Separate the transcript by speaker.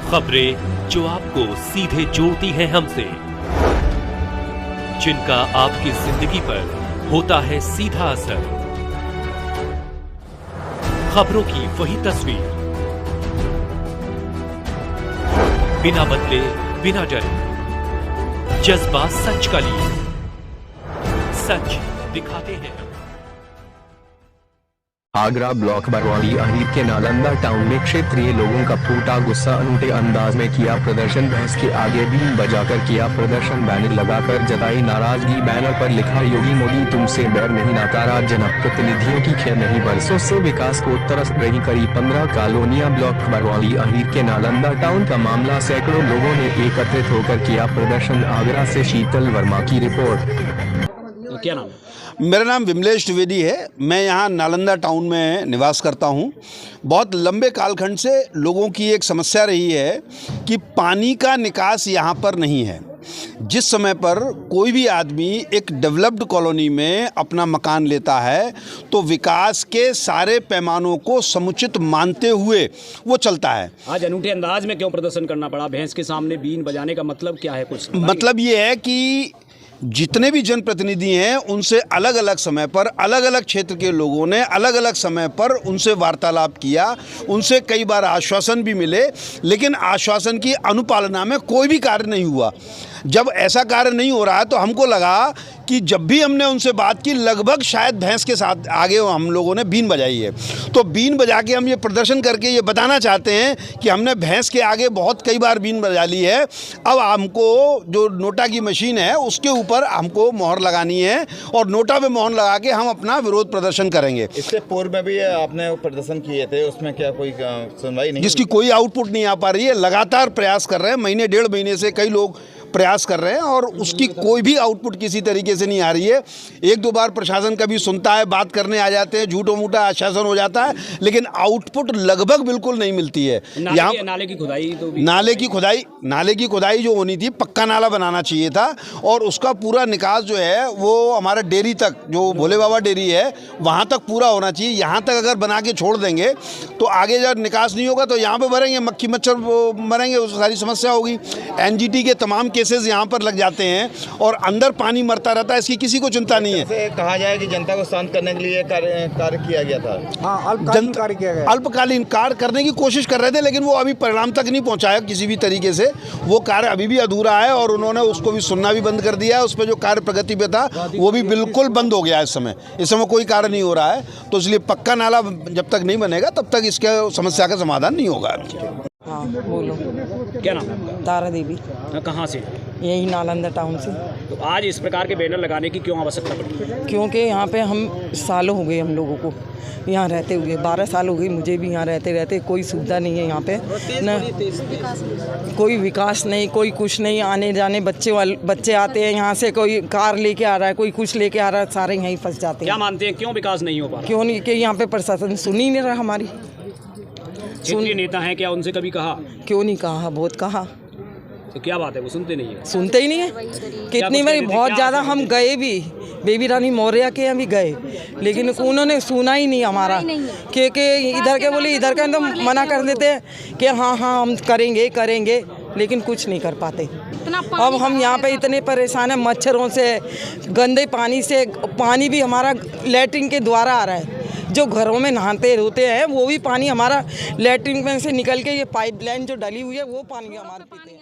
Speaker 1: खबरें जो आपको सीधे जोड़ती हैं हमसे, जिनका आपकी जिंदगी पर होता है सीधा असर। खबरों की वही तस्वीर, बिना बदले बिना डरे, जज्बा सच का लिए, सच दिखाते हैं।
Speaker 2: आगरा ब्लॉक बरवाली अहीर के नालंदा टाउन में क्षेत्रीय लोगों का फूटा गुस्सा, अनूठे अंदाज में किया प्रदर्शन। भैंस के आगे बीन बजाकर किया प्रदर्शन, बैनर लगाकर जताई नाराजगी। बैनर पर लिखा, योगी मोदी तुमसे बैर नहीं नाकारा, जनप्रतिनिधियों की खैर नहीं, बरसों से विकास को तरस रही करीब 15 कॉलोनियां। ब्लॉक बरवाली अहीर के नालंदा टाउन का मामला, सैकड़ों लोगों ने एकत्रित होकर किया प्रदर्शन। आगरा से शीतल वर्मा की रिपोर्ट।
Speaker 3: क्या नाम है?
Speaker 4: मेरा नाम विमलेश द्विवेदी है। मैं यहाँ नालंदा टाउन में निवास करता हूँ। बहुत लंबे कालखंड से लोगों की एक समस्या रही है कि पानी का निकास यहाँ पर नहीं है। जिस समय पर कोई भी आदमी एक डेवलप्ड कॉलोनी में अपना मकान लेता है तो विकास के सारे पैमानों को समुचित मानते हुए वो चलता है।
Speaker 3: आज अनूठे अंदाज में क्यों प्रदर्शन करना पड़ा? भैंस के सामने बीन बजाने का मतलब क्या है? कुछ
Speaker 4: मतलब ये है कि जितने भी जनप्रतिनिधि हैं उनसे अलग अलग समय पर अलग अलग क्षेत्र के लोगों ने अलग अलग समय पर उनसे वार्तालाप किया, उनसे कई बार आश्वासन भी मिले, लेकिन आश्वासन की अनुपालना में कोई भी कार्य नहीं हुआ। जब ऐसा कार्य नहीं हो रहा है तो हमको लगा कि जब भी हमने उनसे बात की, लगभग शायद भैंस के साथ आगे हम लोगों ने बीन बजाई है। तो बीन बजा के हम ये प्रदर्शन करके ये बताना चाहते हैं कि हमने भैंस के आगे बहुत कई बार बीन बजा ली है। अब हमको जो नोटा की मशीन है उसके ऊपर हमको मोहर लगानी है और नोटा पे मोहर लगा के हम अपना विरोध प्रदर्शन करेंगे।
Speaker 5: इससे पूर्व में भी आपने प्रदर्शन किए थे, उसमें क्या कोई सुनवाई नहीं?
Speaker 4: जिसकी कोई आउटपुट नहीं आ पा रही है। लगातार प्रयास कर रहे हैं, महीने डेढ़ महीने से कई लोग प्रयास कर रहे हैं और उसकी कोई भी आउटपुट किसी तरीके से नहीं आ रही है। एक दो बार प्रशासन कभी सुनता है, बात करने आ जाते हैं, झूठो मूठा आश्वासन हो जाता है, लेकिन आउटपुट लगभग बिल्कुल नहीं मिलती है। यहाँ
Speaker 3: नाले की खुदाई तो
Speaker 4: नाले की खुदाई जो होनी थी, पक्का नाला बनाना चाहिए था और उसका पूरा निकास जो है वो हमारा डेयरी तक, जो भोले बाबा डेयरी है वहाँ तक पूरा होना चाहिए। यहाँ तक अगर बना के छोड़ देंगे तो आगे जब निकास नहीं होगा तो यहाँ पे भरेंगे, मक्खी मच्छर मरेंगे, उस सारी समस्या होगी। एनजीटी के तमाम केसेस यहाँ पर लग जाते हैं और अंदर पानी मरता रहता है, इसकी किसी को चिंता नहीं है।
Speaker 5: कहा जाए कि जनता को शांत करने के लिए कार्य किया गया था।
Speaker 4: हाँ, अल्पकालीन कार्य करने की कोशिश कर रहे थे, लेकिन वो अभी परिणाम तक नहीं पहुँचाया किसी भी तरीके से। वो कार्य अभी भी अधूरा है और उन्होंने उसको भी सुनना भी बंद कर दिया है। उस पर जो कार्य प्रगति पे था वो भी बिल्कुल बंद हो गया है। इस समय कोई कार्य नहीं हो रहा है, तो इसलिए पक्का नाला जब तक नहीं बनेगा तब तक इसके समस्या का समाधान नहीं होगा।
Speaker 6: हाँ बोलो।
Speaker 3: क्या नाम है आपका?
Speaker 6: तारा देवी।
Speaker 3: कहाँ से?
Speaker 6: यही नालंदा टाउन से।
Speaker 3: तो आज इस प्रकार के बैनर लगाने की क्यों आवश्यकता पड़ी?
Speaker 6: क्योंकि यहाँ पे हम सालों हो गए, हम लोगों को यहाँ रहते हुए 12 साल हो गए मुझे भी। यहाँ रहते रहते कोई सुविधा नहीं है यहाँ पे, न कोई विकास नहीं, कोई कुछ नहीं। आने जाने बच्चे आते हैं यहाँ से, कोई कार लेके आ रहा है, कोई कुछ लेके आ रहा है, सारे यहीं फंस जाते हैं।
Speaker 3: क्या मानते हैं क्यों विकास नहीं हो पा रहा?
Speaker 6: क्यों नहीं? कि यहाँ पे प्रशासन सुन ही नहीं रहा हमारी।
Speaker 3: क्षेत्रीय नेता हैं, क्या उनसे कभी कहा?
Speaker 6: क्यों नहीं कहा? बहुत कहा।
Speaker 3: तो क्या बात है, वो सुनते नहीं है?
Speaker 6: सुनते ही नहीं है। कितनी बार बहुत ज़्यादा हम गए भी, बेबी रानी मौर्य के यहाँ भी गए, लेकिन उन्होंने सुना ही नहीं हमारा। क्योंकि इधर के बोले, इधर के तो मना कर देते हैं कि हाँ हम करेंगे, लेकिन कुछ नहीं कर पाते। अब हम यहाँ पे इतने परेशान हैं मच्छरों से, गंदे पानी से। पानी भी हमारा लैट्रिन के द्वारा आ रहा है। जो घरों में नहाते धोते हैं वो भी पानी हमारा लैट्रिन में से निकल के, ये पाइपलाइन जो डली हुई है वो पानी हमारे पीते हैं।